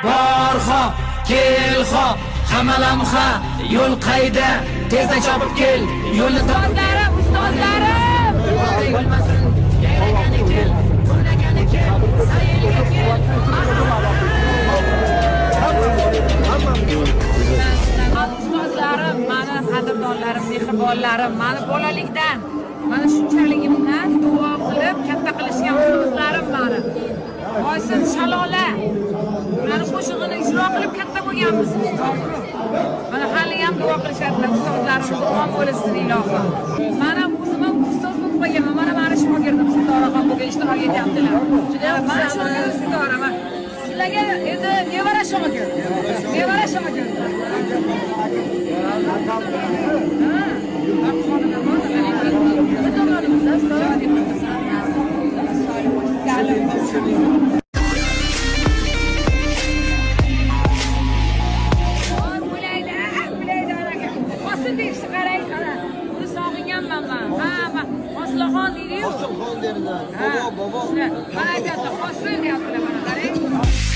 borxa kelxa hamalamxa yo'l qayda tezda chopib kel yo'lni ustozlarim bo'lmasin yayragani kel o'ynagani kel sayilga kel ustozlarim, mani qadrdonlarim, mehribonlarim, mani bolalikdan mana shunchaligimdan duo qilib katta qilishgan ustozlarim mani. Oysin Shalola. Ularning qo'shig'ini ijro qilib katta bo'lganmiz. Mana hali ham duo qilishadi ustozlarimiz omon bo'lsin ilohim. Mana o'zim ham ustoz bo'lib qolganman. Mana meni shogirdim Sidora ham bugun ishtirok etyaptilar. Juda ham shogird Sidora. Sizlarga endi nevara shogird. Nevara shogird. Hosilxon deydi-yu. Hosilxon derlar. Bobo. Mana aytadi, hosil deyaptilar mana qarang.